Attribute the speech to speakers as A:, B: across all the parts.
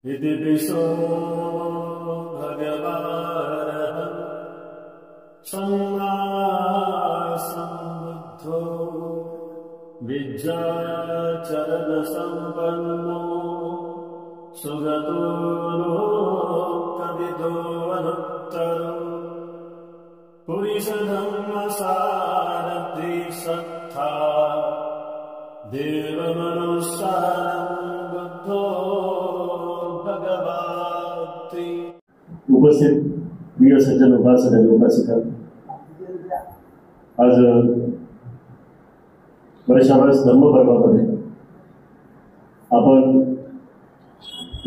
A: इति पिशो भगवानः सम्मा सम्बुद्धो विद्याचरणसम्पन्नो सुगतो लोकविदो अनुत्तरो पुरुषधर्मसारथि सत्ता देवमनुसारं बुद्धो भगवति।
B: उपस्थित प्रिय सज्जन उपासक आणि उपासिका, आज वर्षाभर धर्मपर्वामध्ये आपण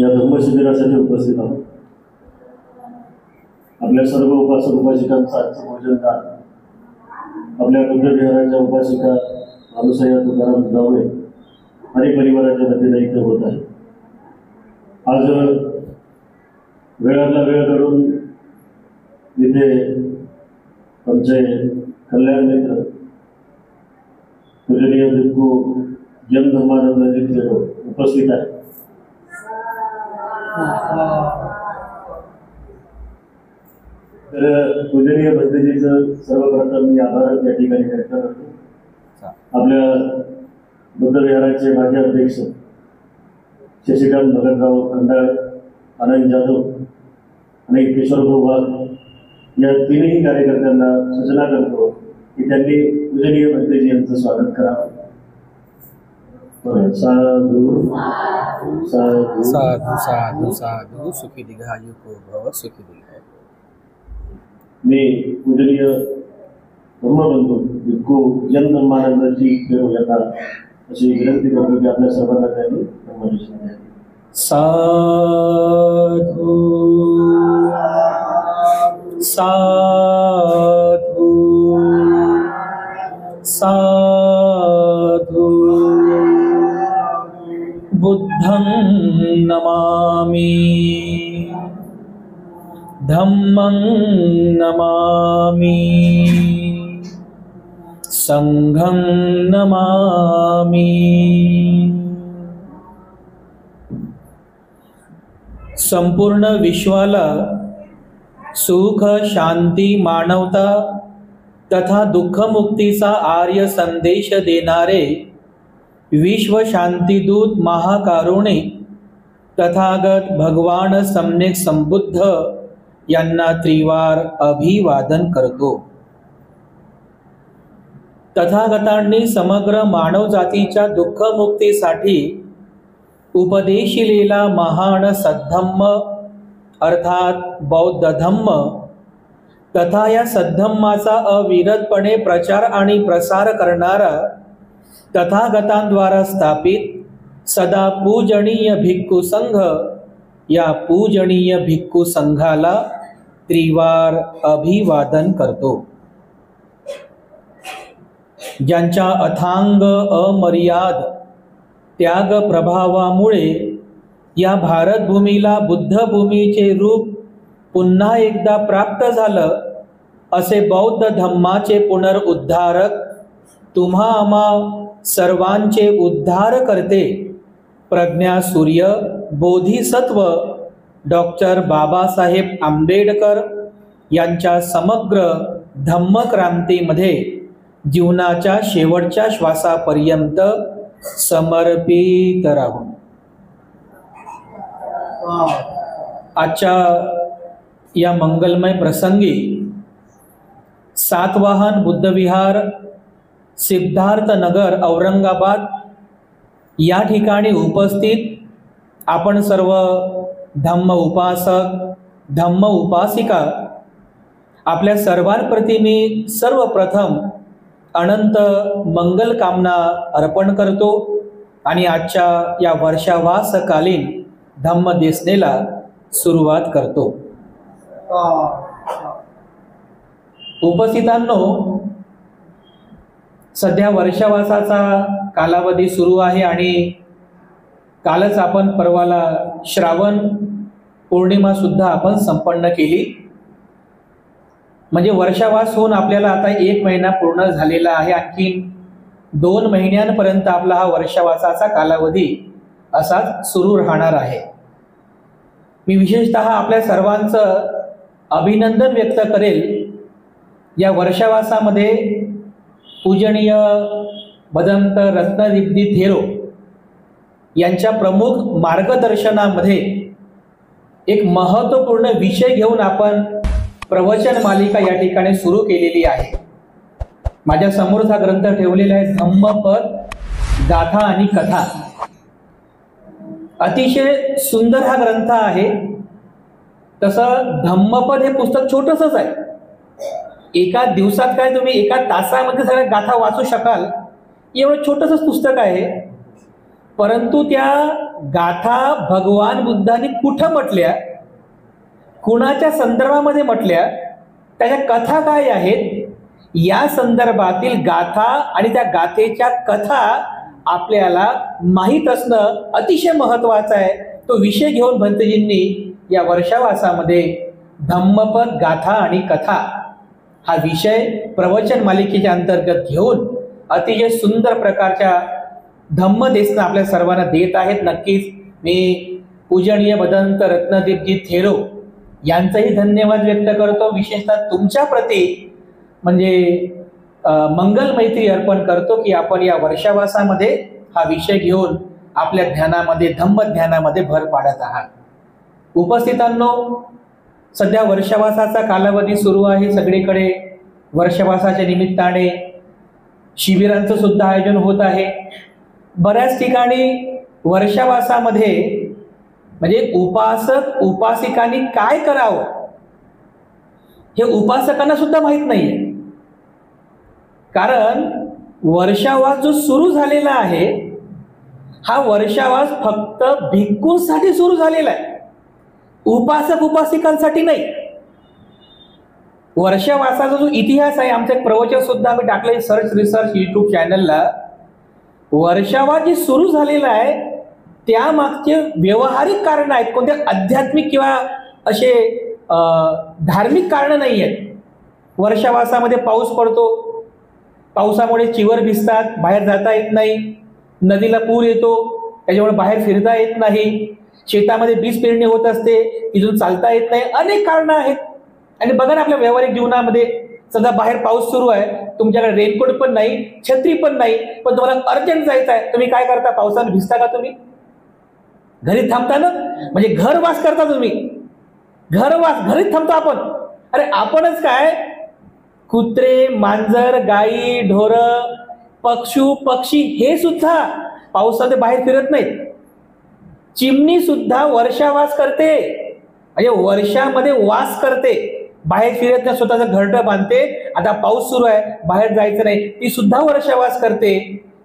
B: या धर्मशिबिरासाठी उपस्थित आहोत. आपल्या सर्व उपासक उपासिकांचं आजचं भोजन दान आपल्या बुद्धविहाराच्या उपासिका अनुसया तुकाराम जावळे आणि परिवाराच्या वतीने इथे होत आहे. आज वेळातला वेळ काढून इथे आमचे कल्याण मित्र पूजनीय भिक्खू जन धर्मानंदजी थेरो उपस्थित आहे. तर पूजनीय भंतेजीचं सर्वप्रथम मी आभार या ठिकाणी व्यक्त करतो. आपल्या बुद्धविहाराचे माजी अध्यक्ष शशिकांत भगतराव खंडाळे, आनंद जाधव आणि किशोरभाऊ वाघ या तीनही कार्यकर्त्यांना सूचना करतो की त्यांनी पूजनीय भंतेजी यांचं स्वागत करावं. साधू साधू
C: साधू साधू साधू सुखी दीर्घायु भव सुखी दीर्घायु.
B: मी पूजनीय धर्मबंधू भिक्खू जन धर्मानंदजी थेरो यांना अशी विनंती करतो की आपल्या सर्वांना त्यांनी धर्मदर्शन द्यावे.
C: साधू साधू साधू बुद्धं नमामि धम्मं नमामि संघं नमामि. संपूर्ण विश्वाला सुख शांती मानवता तथा दुःखमुक्तीचा आर्य संदेश देणारे विश्व शांतिदूत महाकारुणिक तथागत भगवान सम्यक संबुद्ध यांना त्रिवार अभिवादन करतो. तथागतांनी समग्र मानवजातीच्या दुःखमुक्तीसाठी उपदेशिलेला महान सद्धम्म अर्थात बौद्ध धम्म तथा या सद्धम्माचा अविरतपणे प्रचार आणि प्रसार करणारा तथागतांद्वारा स्थापित सदा पूजनीय भिक्खू संघ या पूजनीय भिक्खू संघाला त्रिवार अभिवादन करतो. ज्यांच्या अथांग अमर्याद त्याग प्रभावामुळे या भारतभूमीला बुद्धभूमीचे रूप पुन्हा एकदा प्राप्त झालं, असे बौद्ध धम्माचे पुनरुद्धारक तुम्हा आम्हा सर्वांचे उद्धार करते प्रज्ञा सूर्य बोधिसत्व डॉक्टर बाबासाहेब आंबेडकर यांच्या समग्र धम्मक्रांतीमध्ये जीवनाच्या शेवटच्या श्वासापर्यंत समर्पित राहून. आजच्या या मंगलमय प्रसंगी सातवाहन बुद्धविहार सिद्धार्थ नगर औरंगाबाद या ठिकाणी उपस्थित आपण सर्व धम्म उपासक धम्म उपासिका आपल्या सर्वांप्रती मी सर्वप्रथम अनंत मंगल कामना अर्पण करतो आणि आजच्या या वर्षावासकालीन धम्म देसनेला सुरुवात करतो. उपस्थितांनो, सध्या वर्षावासाचा कालावधी सुरू आहे आणि कालच आपण परवाला श्रावण पौर्णिमा सुद्धा आपण संपन्न केली. म्हणजे वर्षावास होऊन आपल्याला आता 1 महिना पूर्ण झालेला आहे. आणखी 2 महिन्यांपर्यंत आपला हा वर्षावासाचा कालावधी असाच सुरू राहणार आहे. मी विशेषतः आपल्या सर्वांचं अभिनंदन व्यक्त करेल या वर्षावासामध्ये पूजनीय भदंत रत्नदीप्ती थेरो यांच्या प्रमुख मार्गदर्शनामध्ये एक महत्त्वपूर्ण विषय घेऊन आपण प्रवचन मालिका या ठिकाणी सुरू केलेली आहे. माझ्या समोर हा ग्रंथ ठेवलेला आहे, धम्मपद गाथा आणि कथा. अतिशय सुंदर हा ग्रंथ आहे. तसं धम्मपद हे पुस्तक छोटंसंच आहे. एका दिवसात काय तुम्ही एका तासामध्ये सगळ्या गाथा वाचू शकाल एवढं छोटंसंच पुस्तक आहे. परंतु त्या गाथा भगवान बुद्धांनी कुठं म्हटल्या, कुणाच्या संदर्भामध्ये म्हटल्या, त्याच्या कथा काय आहेत, या संदर्भातील गाथा आणि त्या गाथेच्या कथा आपल्याला माहीत असणं अतिशय महत्त्वाचं आहे. तो विषय घेऊन भंतजींनी या वर्षावासामध्ये धम्मपद गाथा आणि कथा हा विषय प्रवचन मालिकेच्या अंतर्गत घेऊन अतिशय सुंदर प्रकारच्या धम्मदेशना आपल्या सर्वांना देत आहेत. नक्कीच मी पूजनीय भदंत रत्नदीप्ती थेरो यांचाही धन्यवाद व्यक्त करतो. विशेषतः तुमच्या प्रती म्हणजे मंगल मैत्री अर्पण करतो की आपण या वर्षावासामध्ये हा विषय घेऊन आपल्या ध्यानामध्ये धम्म ध्यानामध्ये भर पाडत आहात. उपस्थितांनो, सध्या वर्षावासाचा कालावधी सुरू आहे. सगळीकडे वर्षावासाच्या निमित्ताने शिबिरांचं सुद्धा आयोजन होत आहे. बऱ्याच ठिकाणी वर्षावासामध्ये म्हणजे उपासक उपासिकांनी काय करावं हे उपासकांना सुद्धा माहीत नाहीये. कारण वर्षावास जो सुरू झालेला आहे हा वर्षावास फक्त भिक्खूंसाठी सुरू झालेला आहे, उपासक उपासिकांसाठी नाही. वर्षावासाचा जो इतिहास आहे, आमचं एक प्रवचन सुद्धा आम्ही टाकलंय सर्च रिसर्च युट्यूब चॅनलला. वर्षावास जे सुरू झालेला आहे त्यामागचे व्यवहारिक कारण आहेत, कोणते आध्यात्मिक किंवा असे धार्मिक कारण नाही आहेत. वर्षावासामध्ये पाऊस पडतो, पावसामुळे चिवर भिजतात, बाहेर जाता येत नाही, नदीला पूर येतो त्याच्यामुळे बाहेर फिरता येत नाही, शेतामध्ये बीज पेरणी होत असते तिथून चालता येत नाही, अनेक कारणं आहेत. आणि बघा ना आपल्या व्यावहारिक जीवनामध्ये सध्या बाहेर पाऊस सुरू आहे, तुमच्याकडे रेनकोट पण नाही, छत्री पण नाही, पण तुम्हाला अर्जंट जायचं आहे, तुम्ही काय करता? पावसाने भिजता का तुम्ही? घरी थांबता ना, म्हणजे घरवास करता तुम्ही, घरवास घरीच थांबतो आपण. अरे आपणच काय, कुत्रे मांजर गाई ढोर पक्षू पक्षी हे सुद्धा पावसामध्ये बाहेर फिरत नाहीत. चिमणी सुद्धा वर्षावास करते, म्हणजे वर्षामध्ये वास करते, बाहेर फिरत नाही, स्वतःचं घरटं बांधते. आता पाऊस सुरू आहे बाहेर जायचं नाही, ती सुद्धा वर्षावास करते.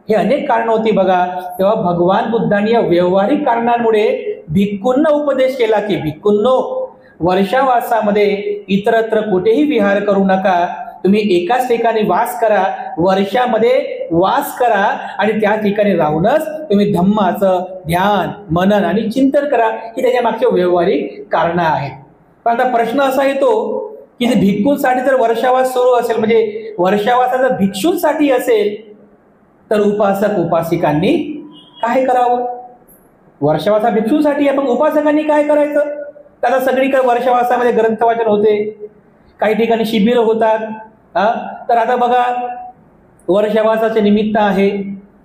C: हे अनेक कारण होती बघा. तेव्हा भगवान बुद्धांनी या व्यवहारिक कारणांमुळे भिक्खूंना उपदेश केला की भिक्खूंनो, वर्षावासामध्ये इतरत्र कुठेही विहार करू नका, तुम्ही एकाच ठिकाणी वास करा, वर्षामध्ये वास करा आणि त्या ठिकाणी राहूनच तुम्ही धम्माचं ध्यान मनन आणि चिंतन करा. ही त्याच्या मागचे व्यवहारिक कारणं आहेत. पण आता प्रश्न असा येतो की भिक्खूंसाठी जर वर्षावास सुरू असेल, म्हणजे वर्षावास जर भिक्षूंसाठी असेल, तर उपासक उपासिकांनी काय करावं? वर्षावास हा भिक्षूंसाठी आहे, पण उपासकांनी काय करायचं? त्याला सगळीकडे वर्षावासामध्ये ग्रंथवाचन होते, काही ठिकाणी शिबिर होतात. तर आता बघा, वर्षावासाचे निमित्त आहे.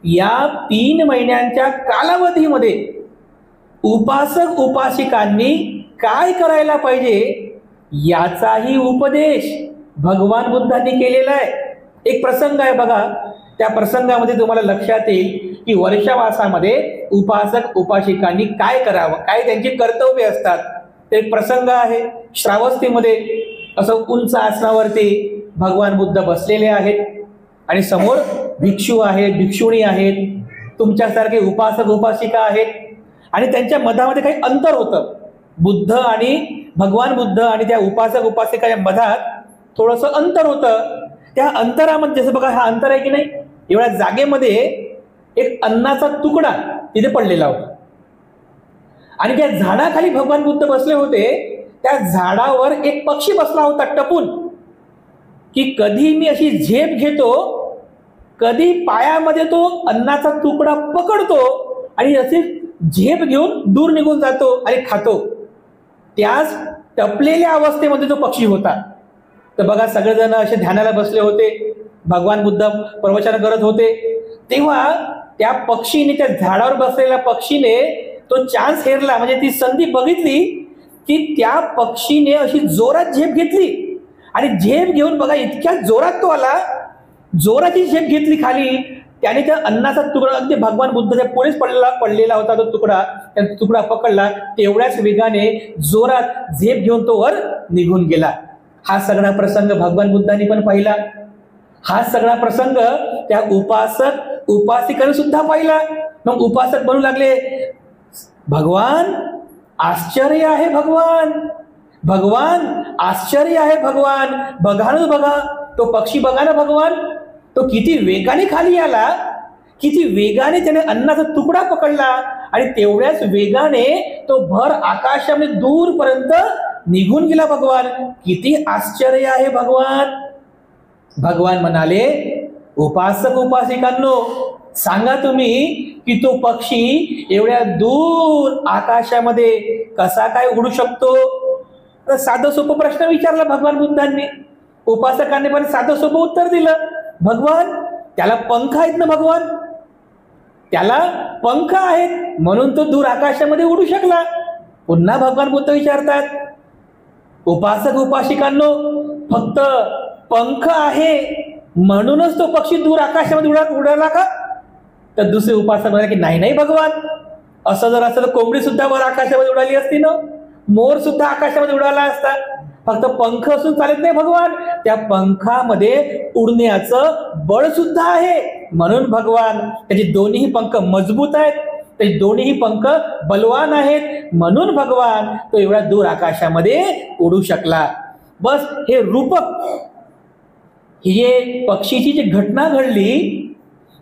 C: या 3 महिन्यांच्या कालावधीमध्ये उपासक उपासिकांनी काय करायला पाहिजे याचाही उपदेश भगवान बुद्धांनी केलेला आहे. एक प्रसंग आहे बघा, त्या प्रसंगामध्ये तुम्हाला लक्षात येईल की वर्षावासामध्ये उपासक उपासिकांनी काय करावं, काय त्यांची कर्तव्य असतात. ते एक प्रसंग आहे. श्रावस्तीमध्ये असं उंच आसनावरती भगवान बुद्ध बसलेले आहेत आणि समोर भिक्षू आहेत, भिक्षुणी आहेत, तुमच्यासारखे उपासक उपासिका आहेत आणि त्यांच्या मधामध्ये काही अंतर होतं. बुद्ध आणि भगवान बुद्ध आणि त्या उपासक उपासिकाच्या मधात थोडंसं अंतर होतं. त्या अंतरामध्ये जसं बघा, हा अंतर आहे की नाही, एवढ्या जागेमध्ये एक अन्नाचा तुकडा तिथे पडलेला होता आणि त्या झाडाखाली भगवान बुद्ध बसले होते. त्या झाडावर एक पक्षी बसला होता टपून, की कधी मी अशी झेप घेतो, कधी पायामध्ये तो अन्नाचा तुकडा पकडतो आणि अशी झेप घेऊन दूर निघून जातो आणि खातो. त्याच टपलेल्या अवस्थेमध्ये तो पक्षी होता. तर बघा, सगळेजण असे ध्यानाला बसले होते, भगवान बुद्ध प्रवचन करत होते. तेव्हा त्या पक्षीने, त्या झाडावर बसलेल्या पक्षीने तो चान्स हेरला, म्हणजे ती संधी बघितली की त्या पक्षीने अशी जोरात झेप घेतली. आणि झेप घेऊन बघा, इतक्या जोरात तो आला, जोराची झेप घेतली खाली. त्याने त्या अन्नाचा तुकडा अगदी भगवान बुद्धाच्या पुढेच पडलेला होता तो तुकडा, त्या तुकडा पकडला. तेवढ्याच वेगाने जोरात झेप घेऊन तो वर निघून गेला. हा सगळा प्रसंग भगवान बुद्धांनी पण पाहिला. हा सगळा प्रसंग त्या उपासक उपासिकाने सुद्धा पाहिला. मग उपासक म्हणू लागले, भगवान आश्चर्य आहे, भगवान भगवान आश्चर्य आहे, भगवान बघा ना, बघा तो पक्षी, बघा ना भगवान, तो किती वेगाने खाली आला, किती वेगाने त्याने अन्नाचा तुकडा पकडला आणि तेवढ्याच वेगाने तो भर आकाशामध्ये दूरपर्यंत निघून गेला. भगवान किती आश्चर्य आहे, भगवान. भगवान म्हणाले, उपासक उपासिकांनो, सांगा तुम्ही की तो पक्षी एवढ्या दूर आकाशामध्ये कसा काय उडू शकतो? तर साधं सोपं प्रश्न विचारला भगवान बुद्धांनी. उपासकांनी पण साधं सोपं उत्तर दिलं, भगवान त्याला पंख आहेत ना, भगवान त्याला पंख आहेत म्हणून तो दूर आकाशामध्ये उडू शकला. पुन्हा भगवान बुद्ध विचारतात, उपासक उपासिकांनो, फक्त पंख आहे म्हणूनच तो पक्षी दूर आकाशामध्ये उडाला का? तर दुसरे उपासक म्हणाले की नाही नाही भगवान, असं जर असं तर कोंबडी सुद्धा वर आकाशामध्ये उडाली असती ना, मोर सुद्धा आकाशामध्ये उडाला असता. फक्त पंख असून चालत नाही भगवान, त्या पंखामध्ये उडण्याचं बळ सुद्धा आहे. म्हणून भगवान त्याचे दोन्ही पंख मजबूत आहेत, ते दोन्ही पंख बलवान आहेत, म्हणून भगवान तो एवढ्या दूर आकाशामध्ये उडू शकला. बस हे रूपक, ही पक्षीची जी घटना घडली,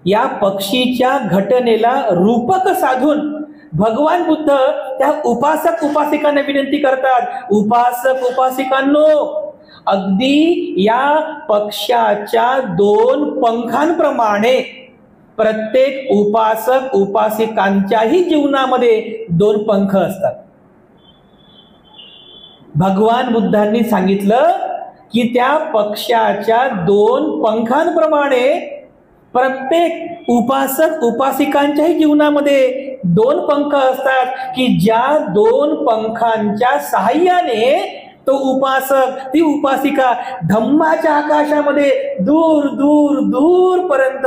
C: या पक्षीच्या घटनेला रूपक साधून भगवान बुद्ध त्या उपासक उपासिकांना विनंती करतात, उपासक उपासिकांनो, अगदी या पक्षाच्या दोन पंखांप्रमाणे प्रत्येक उपासक उपासिकांच्याही जीवनामध्ये दोन पंख असतात. भगवान बुद्धांनी सांगितलं की त्या पक्षाच्या दोन पंखांप्रमाणे प्रत्येक उपासक उपासिकांच्याही जीवनामध्ये दोन पंख असतात, की ज्या दोन पंखांच्या सहाय्याने तो उपासक, ती उपासिका धम्माच्या आकाशामध्ये दूर दूर दूर पर्यंत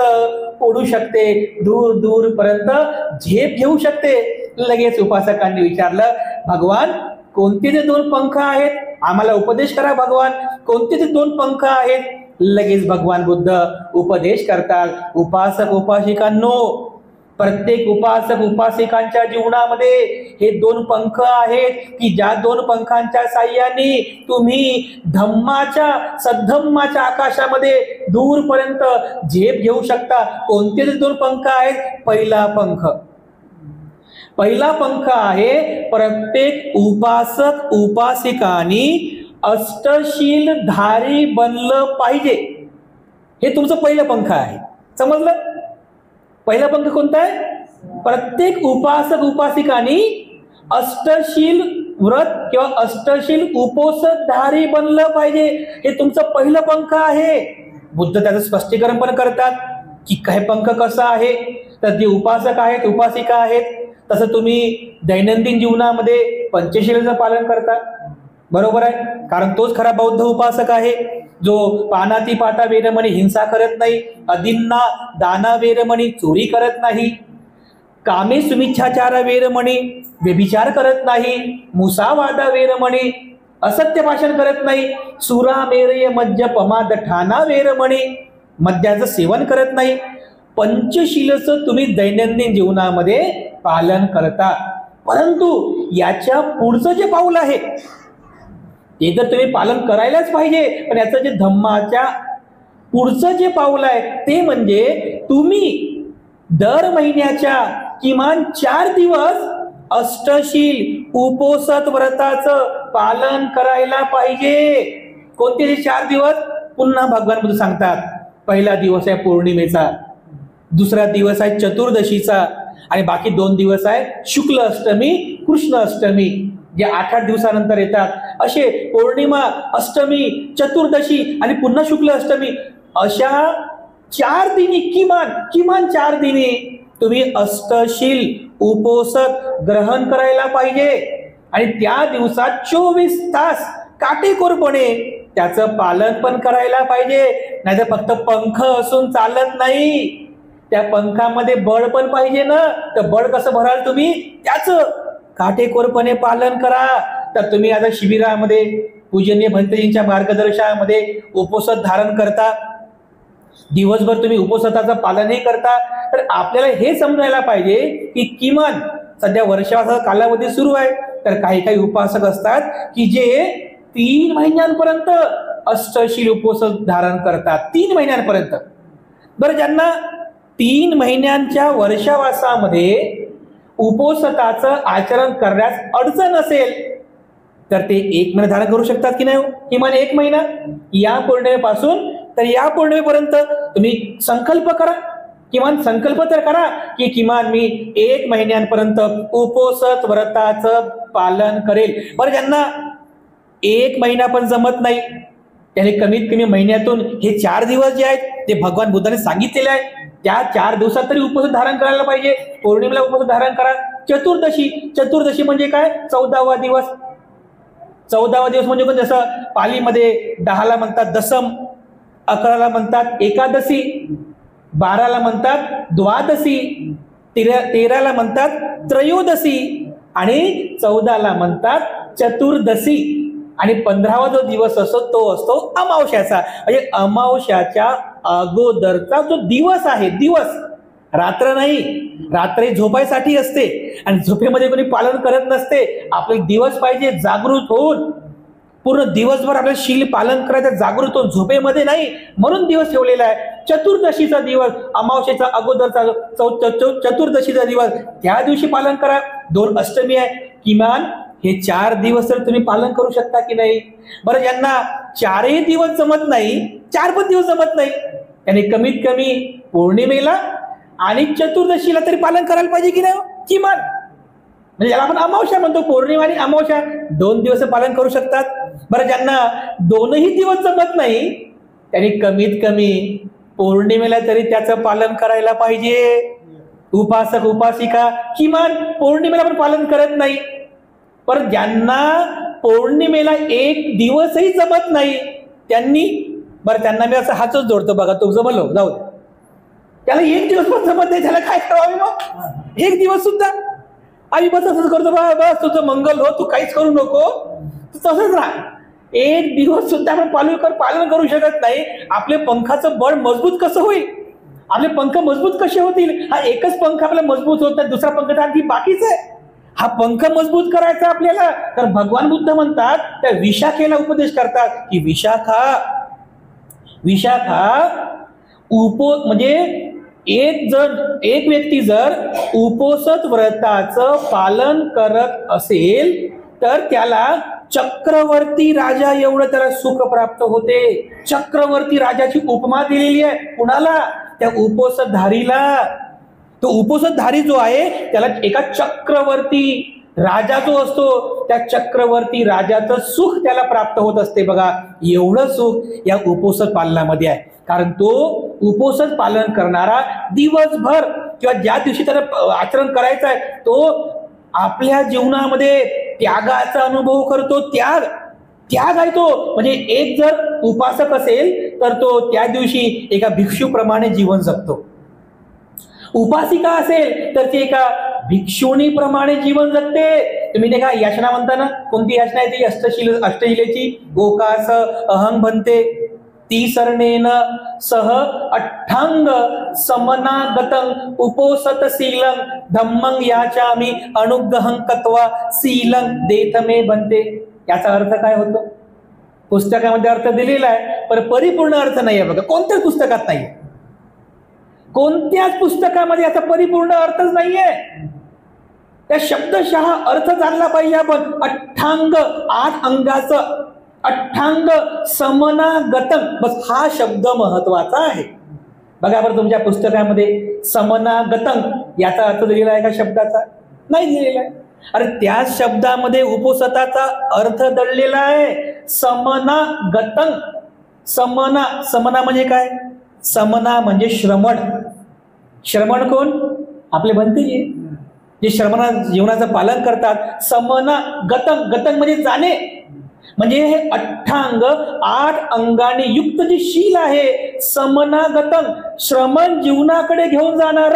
C: उडू शकते, दूर दूर पर्यंत झेप घेऊ शकते. लगेच उपासकांनी विचारलं, भगवान कोणते ते दोन पंख आहेत? आम्हाला उपदेश करा भगवान, कोणते ते दोन पंख आहेत? लगेच भगवान बुद्ध उपदेश करतात, उपासक उपासिकांनो, प्रत्येक उपासक उपासिकांच्या जीवनामध्ये हे दोन पंख आहेत, की ज्या दोन पंखांच्या साह्याने तुम्ही धम्माच्या सद्धम्माच्या आकाशामध्ये दूरपर्यंत झेप घेऊ शकता. कोणते ते दोन पंख आहेत? पहिला पंख आहे, प्रत्येक उपासक उपासिकांनी अष्टशील धारी बनलं पाहिजे. हे तुमचं पहिलं पंख आहे, समजलं? पहिला पंख कोणता आहे? प्रत्येक उपासक उपासिकांनी अष्टशील व्रत किंवा अष्टशील उपोषधारी बनलं पाहिजे. हे तुमचं पहिलं पंख आहे. बुद्ध त्याचं स्पष्टीकरण पण करतात की काय पंख कसं आहे. तर जे उपासक आहेत उपासिका आहेत, तसं तुम्ही दैनंदिन जीवनामध्ये पंचशीलाचं पालन करता, बरोबर आहे? कारण तोच खरा बौद्ध उपासक आहे, जो पानाती पाता वेरमणी हिंसा करत नाही, अदिन्ना दाना वेरमणी चोरी करत नाही, कामे सुमिच्छाचार वेरमणी व्यभिचार करत नाही, मुसावादा वेरमणी असत्य भाषण करत नाही, सुरा मेरय मज्ज पमाद ठाणा वेरमणी मद्याचं सेवन करत नाही. पंचशीलचं तुम्ही दैनंदिन जीवनामध्ये पालन करता. परंतु याच्या पुढचं जे पाऊल आहे ते तर तुम्ही पालन करायलाच पाहिजे. पण याचं जे धम्माच्या पुढचं जे पाऊल आहे ते म्हणजे तुम्ही दर महिन्याच्या किमान 4 दिवस अष्टशील उपोषित व्रताचं पालन करायला पाहिजे. कोणते ते 4 दिवस? पुन्हा भगवान बुद्ध सांगतात, पहिला दिवस आहे पौर्णिमेचा, दुसरा दिवस आहे चतुर्दशीचा, आणि बाकी 2 दिवस आहे शुक्ल अष्टमी कृष्ण अष्टमी. जे 8-8 दिवसानंतर येतात, असे पौर्णिमा, अष्टमी, चतुर्दशी आणि पुन्हा शुक्ल अष्टमी अशा 4 दिनी किमान 4 दिनी तुम्ही अष्टशील उपोषद ग्रहण करायला पाहिजे आणि त्या दिवसात 24 तास काटेकोरपणे त्याचं पालन पण करायला पाहिजे. नाहीतर फक्त पंख असून चालत नाही, त्या पंखामध्ये बळ पण पाहिजे ना. तर बळ कसं भराल तुम्ही, त्याचं काटेकोरपणे पालन करा. तर तुम्ही आता शिबिरामध्ये पूजनीय भंतेजींच्या मार्गदर्शनामध्ये उपोषद धारण करता, दिवसभर तुम्ही उपोषदाचं पालनही करता. तर आपल्याला हे समजायला पाहिजे की किमान सध्या वर्षाचा कालावधी सुरू आहे, तर काही उपासक असतात की जे 3 महिन्यांपर्यंत अष्टशील उपोषद धारण करतात. 3 महिन्यांपर्यंत. बरं, ज्यांना 3 महिन्यांच्या वर्षावासामध्ये उपोषदाचं आचरण करण्यास अडचण असेल तर ते 1 महिना धारण करू शकतात की नाही. किमान 1 महिना, या पौर्णिमेपासून तर या पौर्णिमेपर्यंत तुम्ही संकल्प करा. किमान संकल्प तर करा की किमान मी 1 महिन्यांपर्यंत उपोषद व्रताचं पालन करेल. बरं, ज्यांना 1 महिना पण जमत नाही, त्याने कमीत कमी महिन्यातून हे 4 दिवस जे आहेत ते भगवान बुद्धाने सांगितलेले आहे, त्या 4 दिवसात तरी उपोषद धारण करायला पाहिजे. पौर्णिमेला उपोषद धारण करा. चतुर्दशी म्हणजे काय, 14वा दिवस. 14वा दिवस म्हणजे पण जसं पालीमध्ये 10ला म्हणतात दसम, 11ला म्हणतात एकादशी, 12ला म्हणतात द्वादशी, 13ला म्हणतात त्रयोदशी आणि 14ला म्हणतात चतुर्दशी आणि 15वा जो दिवस असतो तो असतो अमावस्याचा. म्हणजे अमावस्याच्या अगोदरचा जो दिवस आहे, दिवस, रात्र नाही. रात्री झोपायसाठी असते आणि झोपेमध्ये कोणी पालन करत नसते. आपले दिवस पाहिजे जागृत होऊन, पूर्ण दिवसभर आपल्याला शील पालन करायचं जागृत होऊन, झोपेमध्ये नाही. म्हणून दिवस ठेवलेला आहे. चतुर्दशीचा दिवस, अमावस्येचा अगोदरचा चतुर्दशीचा दिवस, त्या दिवशी पालन करा. 2 अष्टमी आहे. किमान हे 4 दिवस तर तुम्ही पालन करू शकता की नाही. बरं, ज्यांना 4ही दिवस जमत नाही, 4 पण दिवस जमत नाही, त्याने कमीत कमी पौर्णिमेला आणि चतुर्दशीला तरी पालन करायला पाहिजे की नाही. किमान म्हणजे ज्याला आपण अमावस्या म्हणतो, पौर्णिमा आणि अमावस्या 2 दिवस पालन करू शकतात. बरं, ज्यांना 2ही दिवस जमत नाही, त्यांनी कमीत कमी पौर्णिमेला तरी त्याचं पालन करायला पाहिजे. उपासक उपासिका किमान पौर्णिमेला पण पालन करत नाही. पण ज्यांना पौर्णिमेला 1 दिवसही जमत नाही, त्यांना मी असं हातच जोडतो, बघा तो जमलो जाऊ दे, त्याला 1 दिवस पण जमत नाही, त्याला काय करावं मग. 1 दिवस सुद्धा आम्ही बस असंच करतो, बस तुझं मंगल हो, तू काहीच करू नको, तू तसंच राहा. 1 दिवस सुद्धा आपण पालन करू शकत नाही. आपले पंखाचं बळ मजबूत कसं होईल, आपले पंख मजबूत कसे होतील. हा एकच पंख आपला मजबूत होत नाही, दुसरा पंख तर आणखी बाकीच आहे. हा पंख मजबूत करायचा आपल्याला. तर भगवान बुद्ध म्हणतात, त्या विशाखेला उपदेश करतात की विशाखा म्हणजे एक व्यक्ती जर उपोषद व्रताचं पालन करत असेल तर त्याला चक्रवर्ती राजा एवढं त्याला सुख प्राप्त होते. चक्रवर्ती राजाची उपमा दिलेली आहे. कुणाला, त्या उपोषदधारीला. तो उपोषदधारी जो आहे त्याला एका चक्रवर्ती राजा जो असतो, त्या चक्रवर्ती राजाचं सुख त्याला प्राप्त होत असते. बघा, एवढं सुख या उपोषद पालनामध्ये आहे. कारण तो उपोषद पालन करणारा दिवसभर किंवा ज्या दिवशी त्याला आचरण करायचं आहे, तो आपल्या जीवनामध्ये त्यागाचा अनुभव करतो. त्याग आहे तो. म्हणजे एक जर उपासक असेल तर तो त्या दिवशी एका भिक्षूप्रमाणे जीवन जगतो. उपासिका असेल तर ती एका भिक्षुणीप्रमाणे जीवन जगते. तुम्ही नाही का याचना म्हणता ना, कोणती याचना आहे ती, अष्टशिलेची. गोकास अहंग भन्ते ती सरणेन सह अठ्ठांग समनागतं उपोसतशीलं धम्मं याचामी अनुग्रहं कत्वा शीलं देतमे भन्ते. याचा अर्थ काय होतो? पुस्तकामध्ये अर्थ दिलेला आहे, पण परिपूर्ण अर्थ नाही आहे. बघा, कोणत्याच पुस्तकात नाही, कोणत्याच पुस्तकामध्ये याचा परिपूर्ण अर्थच नाहीये. त्या शब्दशः अर्थ जाणला पाहिजे आपण. अठ्ठांग, 8 अंगाचं, अठ्ठांग समनागतं, बस हा शब्द महत्वाचा आहे. बघा बरं, तुमच्या पुस्तकामध्ये समनागतं याचा अर्थ दिलेला आहे का शब्दाचा? नाही दिलेला आहे. अरे त्या शब्दामध्ये उपोसताचा अर्थ दडलेला आहे समना गतं. समना, समना म्हणजे काय? समना म्हणजे श्रमण. श्रमण कोण? आपले भंतेजी, जे श्रमणा जीवनाचं पालन करतात. समना गतं, गतं म्हणजे जाणे, म्हणजे हे अठ्ठांग 8 अंगाने युक्त जे शील आहे समना गतं, श्रमण जीवनाकडे घेऊन जाणार.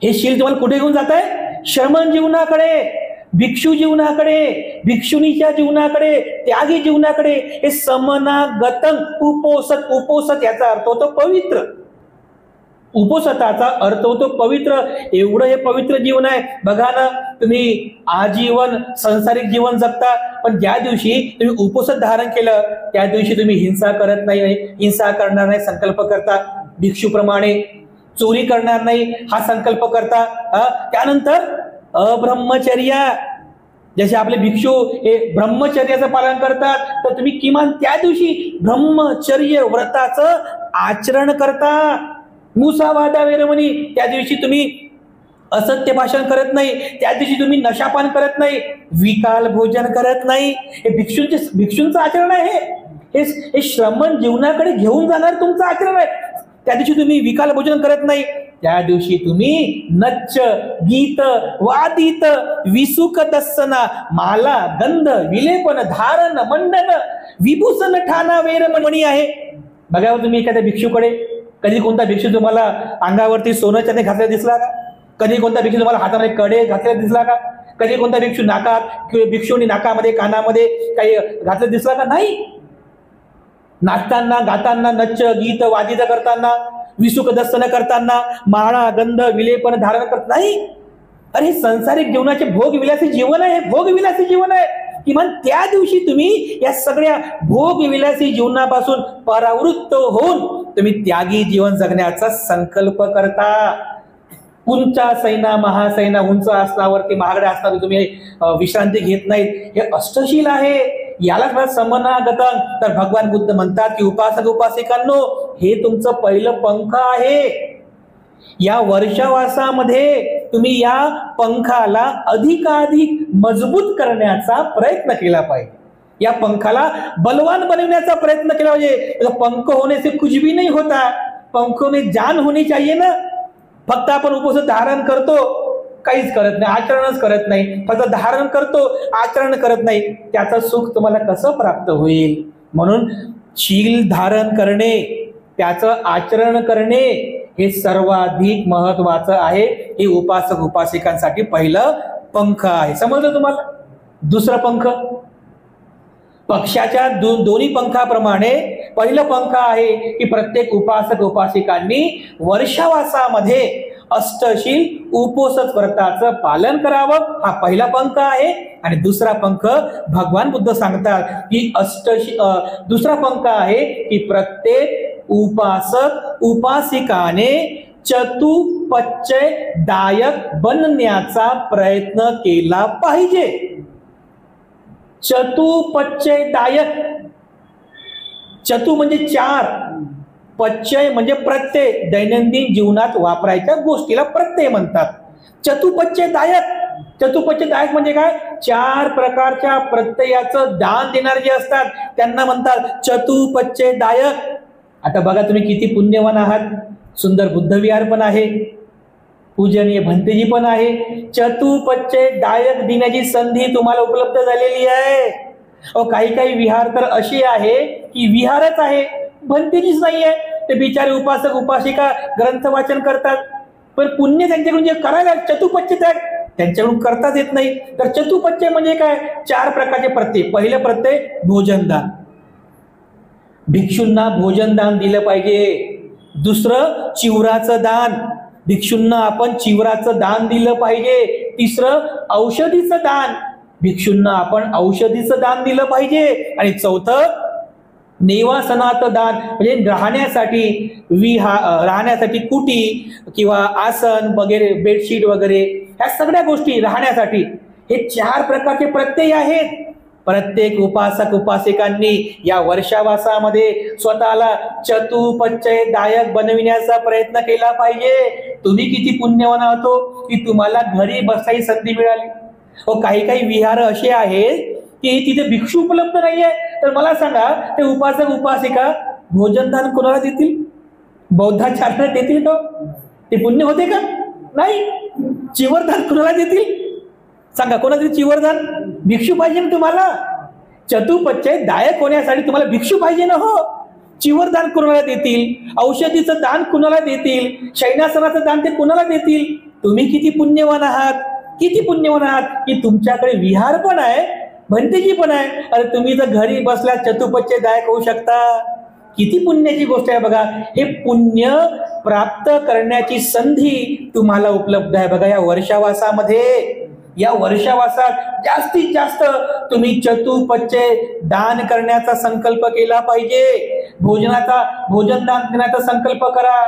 C: हे शील तुम्हाला कुठे घेऊन जात आहे? श्रमण जीवनाकडे, भिक्षू जीवनाकडे, भिक्षुणीच्या जीवनाकडे, त्यागी जीवनाकडे. हे समना गतं उपोसत. उपोसत याचा अर्थ होतो पवित्र. उपोसताचा अर्थ होतो पवित्र. एवढं हे पवित्र जीवन आहे. बघा ना, तुम्ही आजीवन संसारिक जीवन जगता, पण ज्या दिवशी तुम्ही उपोसत धारण केलं त्या दिवशी तुम्ही हिंसा करत नाही, हिंसा करणार नाही संकल्प करता. भिक्षूप्रमाणे चोरी करणार नाही हा संकल्प करता. त्यानंतर अब्रह्मचर्या, जसे आपले भिक्षू हे ब्रह्मचर्याचं पालन करतात, तर तुम्ही किमान त्या दिवशी ब्रह्मचर्य व्रताचं आचरण करता. मुसावादा वेरमणी, त्या दिवशी तुम्ही असत्य भाषण करत नाही, त्या दिवशी तुम्ही नशापान करत नाही, विकाल भोजन करत नाही. हे भिक्षूंचं आचरण आहे. हे श्रमण जीवनाकडे घेऊन जाणार तुमचं आचरण आहे. त्या दिवशी तुम्ही विकाल भोजन करत नाही, त्या दिवशी तुम्ही नच्च गीत वादित विसुक दස්සना माला गंध विलेपन धारण मंडन विभूषण ठाणा वेरमणी आहे. बघा तुम्ही एखाद्या भिक्षूकडे, कधी कोणता भिक्षू तुम्हाला अंगावरती सोनं चांदी घातलेला दिसला का? कधी कोणता भिक्षू तुम्हाला हातामध्ये कडे घातलेला दिसला का? कधी कोणता भिक्षू नाकात किंवा भिक्षूनी नाकामध्ये कानामध्ये काही घातलेलं दिसला का? नाही. नाचताना गाताना नच्च गीत वादित करताना विसुक दस्तन करताना माळा गंध विलेपन धारण करत नाही. अरे संसारिक जीवनाचे भोगविलासी जीवन आहे, भोगविलासी जीवन आहे. किमान त्या दिवशी तुम्ही या सगळ्या भोगविलासी जीवनापासून परावृत्त होऊन तुम्ही त्यागी जीवन जगण्याचा संकल्प करता. उंचा सैना महासैना, उंच आसनावरती महागड्या आसनावर तुम्ही विश्रांती घेत नाहीत, हे अष्टशील आहे. याला समनागतं. तर भगवान बुद्ध म्हणतात की उपासक उपासिकांनो, हे तुमचं पहिलं पंख आहे. या वर्षावासामध्ये तुम्ही या पंखाला अधिकाधिक मजबूत करण्याचा प्रयत्न केला पाहिजे. या पंखाला बलवान बनवण्याचा प्रयत्न केला पाहिजे. पंख होने से कुछ भी नहीं होता, पंखों में जान होनी चाहिए ना. फक्त आपण उपवास धारण करतो, काहीच करत नाही, आचरणच करत नाही. फक्त धारण करतो, आचरण करत नाही, त्याचं सुख तुम्हाला कसं प्राप्त होईल? म्हणून शील धारण करणे, त्याचं आचरण करणे हे सर्वाधिक महत्वाचं आहे. हे उपासक उपासिकांसाठी पहिलं पंख आहे. समजलं तुम्हाला? दुसरं पंख, पक्षाच्या दोन्ही पंखाप्रमाणे पहिलं पंख आहे की प्रत्येक उपासक उपासिकांनी वर्षावासामध्ये अष्टशील उपोषण व्रताचं पालन करावं. हा पहिला पंख आहे. आणि दुसरा पंख भगवान बुद्ध सांगतात की दुसरा पंख आहे की प्रत्येक उपासक उपासिकाने चतुपच्चय दायक बनण्याचा प्रयत्न केला पाहिजे. चतुपच्चय दायक, चतु म्हणजे 4, पच्चय म्हणजे प्रत्यय, दैनंदिन जीवनात वापरायच्या गोष्टीला प्रत्यय म्हणतात. चतुपच्चय दायक, चतुपच्चय दायक म्हणजे काय? 4 प्रकारच्या प्रत्ययाचं दान देणारे जे असतात त्यांना म्हणतात चतुपच्चय दायक. आता बघा तुम्ही किती पुण्यवान आहात. सुंदर बुद्धविहार पण आहे, पूजनीय भंतेजी पण आहे. चतुपच्चय दायक देण्याची संधी तुम्हाला उपलब्ध झालेली आहे. काही काही विहार तर अशी आहे की विहारच आहे, भंतेजीच नाही आहे. ते बिचारे उपासक उपासिका ग्रंथ वाचन करतात, पण पुण्य त्यांच्याकडून जे करायला चतुपच्चय दायक त्यांच्याकडून करताच येत नाही. तर चतुपच्चय म्हणजे काय? 4 प्रकारचे प्रत्यय. पहिलं प्रत्यय भोजनदान, भिक्षूंना भोजनदान दिलं पाहिजे. दुसरं चिवराचं दान, भिक्षूंना आपण चिवराचं दान दिलं पाहिजे. तिसरं औषधीचं दान, भिक्षूंना आपण औषधीचं दान दिलं पाहिजे. आणि चौथं निवासनाचं दान, म्हणजे राहण्यासाठी कुटी किंवा आसन वगैरे, बेडशीट वगैरे, ह्या सगळ्या गोष्टी राहण्यासाठी. हे 4 प्रकारचे प्रत्यय आहेत. प्रत्येक उपासक उपासिकांनी या वर्षावासामध्ये स्वतःला चतुपचयदायक बनविण्याचा प्रयत्न केला पाहिजे. तुम्ही किती पुण्यवान आहात की तुम्हाला घरी बसायची संधी मिळाली. काही काही विहार असे आहेत की तिथे भिक्षू उपलब्ध नाहीये, तर मला सांगा ते उपासक उपासिका भोजनदान कोणाला देतील? बौद्धाचार्य देतील का? ते पुण्य होते का? नाही. चिवरदान कोणाला देतील? सांगा, कोणाला देतील चिवरदान? भिक्षू पाहिजे ना तुम्हाला. चतुपचय दायक होण्यासाठी तुम्हाला भिक्षू पाहिजे ना. हो, चिवरदान कोणाला देतील? औषधीचं दान कोणाला देतील? शयनासनाचं दान ते कोणाला देतील? तुम्ही किती पुण्यवान आहात, किती पुण्यवान आहात की तुमच्याकडे विहार पण आहे, भंतेजी पण आहे. अरे तुम्ही जर घरी बसल्या चतुपचय दायक होऊ शकता. किती पुण्याची गोष्ट आहे बघा. हे पुण्य प्राप्त करण्याची संधी तुम्हाला उपलब्ध आहे बघा या वर्षावासामध्ये. या वर्षावासात जास्तीत जास्त तुम्ही चतुपचय दान करण्याचा संकल्प केला पाहिजे. भोजनदान देण्याचा संकल्प करा,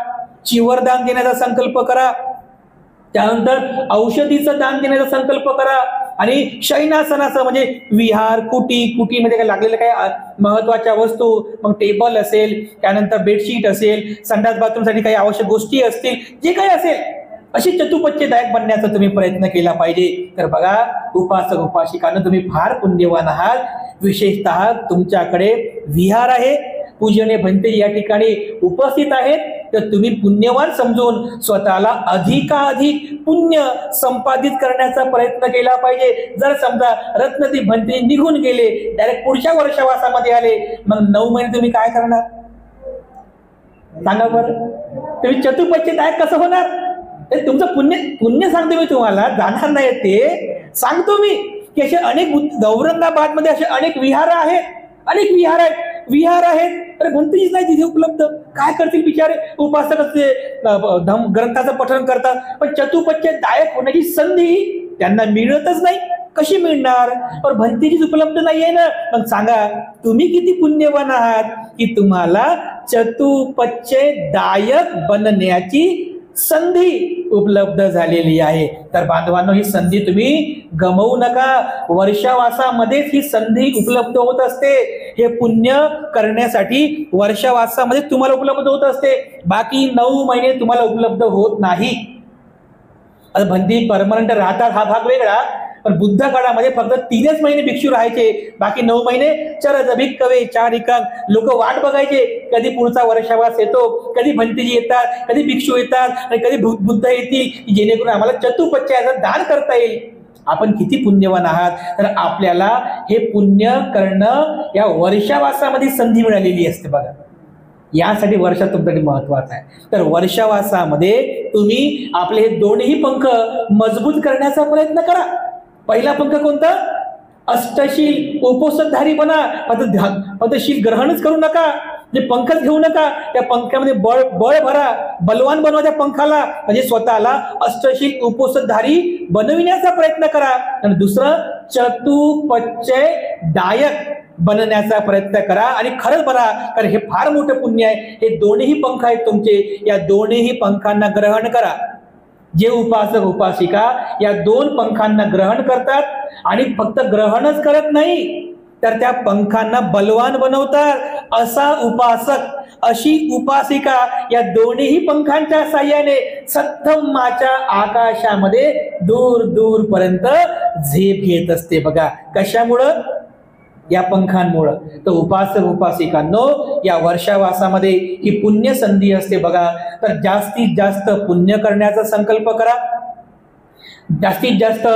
C: चिवरदान देण्याचा संकल्प करा, त्यानंतर औषधीचं दान देण्याचा संकल्प करा, आणि शयनासनाचं म्हणजे विहार कुटीमध्ये काय लागलेल्या काही महत्वाच्या वस्तू, मग टेबल असेल, त्यानंतर बेडशीट असेल, संडास बाथरूमसाठी काही आवश्यक गोष्टी असतील, जे काही असेल अशी चतुपचयदायक बनण्याचा तुम्ही प्रयत्न केला पाहिजे. तर बघा उपासक उपासिकांना तुम्ही फार पुण्यवान आहात. विशेषतः तुमच्याकडे विहार आहे, पूजनीय भंते या ठिकाणी उपस्थित आहेत, तर तुम्ही पुण्यवान समजून स्वतःला अधिकाधिक पुण्य संपादित करण्याचा प्रयत्न केला पाहिजे. जर समजा रत्नदीप भंते निघून गेले, डायरेक्ट पुढच्या वर्षावासामध्ये आले, मग 9 महिने तुम्ही काय करणार? सांगा बरं. तुम्ही चतुपचयदायक कसं होणार? तुमचं पुण्य सांगतो मी तुम्हाला, जाणार नाही ते सांगतो मी की असे अनेक औरंगाबाद मध्ये असे अनेक विहार आहेत, अनेक विहार आहेत. अरे भंतेजीच नाही तिथे उपलब्ध, काय करतील बिचारे? उपासक ग्रंथाचं पठण करतात, पण चतुपचयदायक होण्याची संधी त्यांना मिळतच नाही. कशी मिळणार? पण भंतेजीच उपलब्ध नाहीये ना. मग सांगा तुम्ही किती पुण्यवान आहात की तुम्हाला चतुपचयदायक बनण्याची संधी उपलब्ध झालेली आहे. तर बांधवांनो, ही संधी तुम्ही गमवू नका. वर्षावासामध्येच ही संधी उपलब्ध होत असते. हे पुण्य करण्यासाठी वर्षावासामध्ये तुम्हाला उपलब्ध होत असते, बाकी 9 महिने तुम्हाला उपलब्ध होत नाही. आता भंती परमनंट राहतात हा भाग वेगळा, पण बुद्ध काळामध्ये फक्त 3च महिने भिक्षू राहायचे, बाकी 9 महिने चरज भिक्कवे चारिकांग. लोक वाट बघायचे कधी पुढचा वर्षावास येतो, कधी भंतेजी येतात, कधी भिक्षू येतात, आणि कधी बुद्ध येतील, जेणेकरून आम्हाला चतुपचयाचं दान करता येईल. आपण किती पुण्यवान आहात. तर आपल्याला हे पुण्य करणं या वर्षावासामध्ये संधी मिळालेली असते बघा. यासाठी वर्षात तुमच्यासाठी महत्वाचं आहे. तर वर्षावासामध्ये तुम्ही आपले हे दोन्ही पंख मजबूत करण्याचा प्रयत्न करा. पहिला पंख कोणता? अष्टशील उपोषधारी बना. पदशील ग्रहणच करू नका, जे पंखच घेऊ नका, त्या पंखामध्ये बळ भरा, बलवान बनवा त्या पंखाला, म्हणजे स्वतःला अष्टशील उपोषधारी बनविण्याचा प्रयत्न करा. आणि दुसरं चतुपचयदायक बनण्याचा प्रयत्न करा, आणि खरंच बना, कारण हे फार मोठं पुण्य आहे. हे दोन्ही पंख आहेत तुमचे, या दोन्ही पंखांना ग्रहण करा. जे उपासक उपासिका या 2 पंखांना ग्रहण करतात, आणि फक्त ग्रहणच करत नाही तर त्या पंखांना बलवान बनवतात, असा उपासक, अशी उपासिका या दोन्ही पंखांच्या साह्याने सत्तमाच्या आकाशामध्ये दूर दूर पर्यंत झेप घेत असते बघा. कशामुळं? या पंखांमुळं. तर उपासक उपासिकांनो, या वर्षावासामध्ये ही पुण्य संधी असते बघा. तर जास्तीत जास्त पुण्य करण्याचा संकल्प करा, जास्तीत जास्त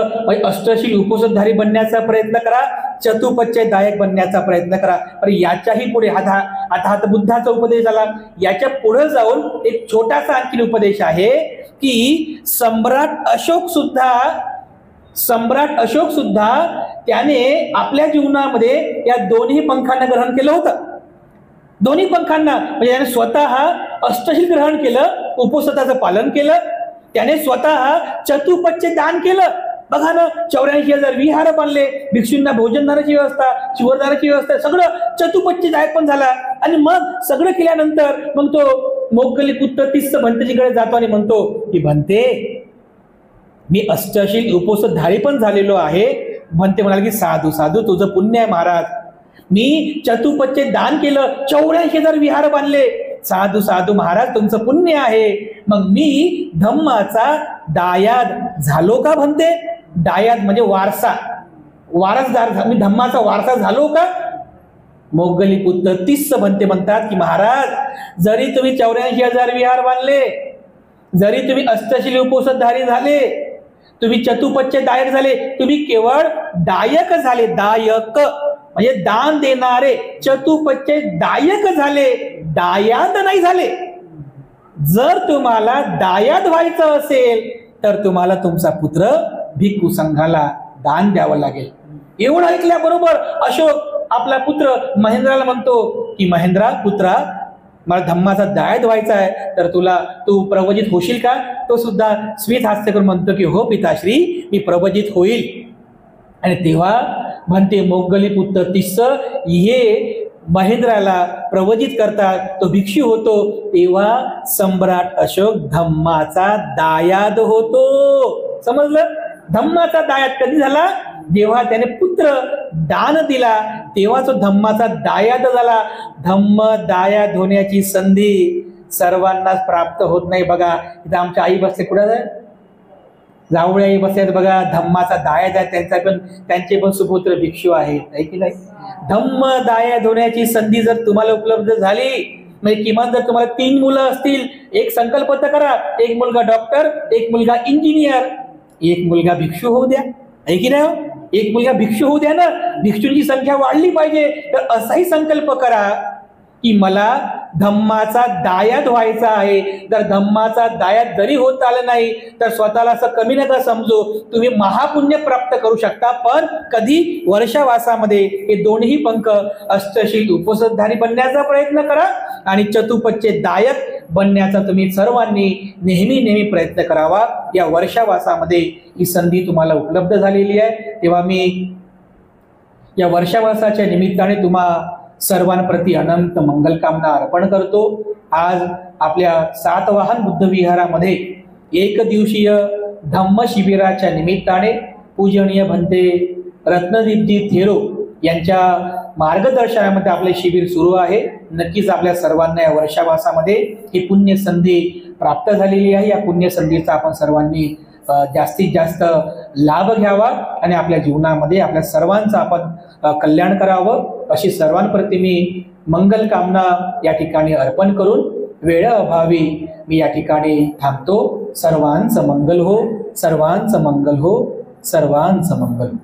C: अष्टशील उपोषधारी बनण्याचा प्रयत्न करा, चतुपचयदायक बनण्याचा प्रयत्न करा. पण याच्याही पुढे आता बुद्धाचा उपदेश झाला, याच्या पुढे जाऊन एक छोटासा आणखी उपदेश आहे की सम्राट अशोक सुद्धा त्याने आपल्या जीवनामध्ये या दोन्ही पंखांना ग्रहण केलं होतं. दोन्ही पंखांना म्हणजे त्याने स्वतः अष्टशील ग्रहण केलं, उपोषणाचं पालन केलं, त्याने स्वतः चतुपचय दान केलं. बघा ना, 84,000 विहार बांधले, भिक्षूंना भोजनदानाची व्यवस्था, चिवरदानाची व्यवस्था, सगळं चतुपचयदायक पण झाला. आणि मग सगळं केल्यानंतर मग तो मोगलीपुत्र तिस्स भंतेजीकडे जातो आणि म्हणतो की भंते, मी अष्टशील उपोषधारी पण झालेलो आहे, म्हणते म्हणाले की साधू साधू तुझं पुण्य आहे महाराज, मी चतुपच्चे दान केलं, 84,000 विहार बांधले. साधू साधू महाराज तुमचं पुण्य आहे, मग मी धम्माचा दायाद झालो का म्हणते. दायाद म्हणजे वारसा, वारसदार, मी धम्माचा वारसा झालो का. मोगलीपुत्र 30 म्हणतात की महाराज जरी तुम्ही 84,000 विहार बांधले, जरी तुम्ही अष्टशील उपोषणधारी झाले, तुम्ही चतुपच्चे दायक झाले, तुम्ही केवळ दायक झाले. दायक म्हणजे दान देणारे, चतुपच्चे दायक झाले, दायाद नाही झाले. जर तुम्हाला दायाद व्हायचं असेल तर तुम्हाला तुमचा पुत्र भिक्खू संघाला दान द्यावं लागेल. एवढं ऐकल्याबरोबर अशोक आपला पुत्र महेंद्राला म्हणतो की महेंद्रा पुत्रा, मला धम्माचा दायद व्हायचा आहे, तर तू प्रवजित होशील का. तो सुद्धा स्मित हास्य करून म्हणतो की हो पिताश्री, मी प्रवजित होईल. आणि तेव्हा म्हणते मोगलीपुत्र 30 हे महेंद्राला प्रवजित करतात, तो भिक्षू होतो. तेव्हा सम्राट अशोक धम्माचा दायाद होतो. समजलं. धम्माचा दायाद कधी झाला, जेव्हा त्याने पुत्र दान दिला तेव्हा तो धम्माचा दायाद झाला. धम्म दायाद होण्याची संधी सर्वांनाच प्राप्त होत नाही. बघा इथं आमच्या आई बसते, कुठं आहे जावळे आई बसतात बघा, धम्माचा दायाद आहे, त्यांचे पण सुपुत्र भिक्षू आहेत, आहे की नाही. धम्म दायाद होण्याची संधी जर तुम्हाला उपलब्ध झाली, म्हणजे किमान जर तुम्हाला 3 मुलं असतील, एक संकल्प तर करा, एक मुलगा डॉक्टर, एक मुलगा इंजिनियर, एक मुलगा भिक्षू होऊ द्या, आहे की नाही. एक मुलगा भिक्षू होऊ द्या ना, भिक्षूंची संख्या वाढली पाहिजे. तर असाही संकल्प करा की मला धम्माचा दायाद व्हायचा आहे. जर धम्माचा दायाद जरी होत आलं नाही तर स्वतःला असं कमी नका समजू, तुम्ही महापुण्य प्राप्त करू शकता. पण कधी वर्षावासामध्ये हे दोन्ही पंख अष्टशील उपोषणधारी बनण्याचा प्रयत्न करा आणि चतुपच्चे दायक बनण्याचा तुम्ही सर्वांनी नेहमी प्रयत्न करावा. या वर्षावासामध्ये ही संधी तुम्हाला उपलब्ध झालेली आहे. तेव्हा मी या वर्षावासाच्या निमित्ताने तुम्हा सर्वांप्रती अनंत मंगलकामना अर्पण करतो. आज आपल्या सातवाहन बुद्ध विहारामध्ये 1 दिवसीय धम्म शिबिराच्या निमित्ताने पूजनीय भंते रत्नदीपजी थेरो यांच्या मार्गदर्शनामध्ये आपले शिबिर सुरू आहे. नक्कीच आपल्या सर्वांना या वर्षावासामध्ये ही पुण्य संधी प्राप्त झालेली आहे. या पुण्य संधीचा आपण सर्वांनी जास्तीत जास्त लाभ घ्यावा आणि आपल्या जीवनामध्ये आपल्या सर्वांचं आपण कल्याण करावं, अशी सर्वांप्रती मी मंगल कामना या ठिकाणी अर्पण करून वेळेअभावी मी या ठिकाणी थांबतो. सर्वांचं मंगल हो, सर्वांचं मंगल हो, सर्वांचं मंगल हो.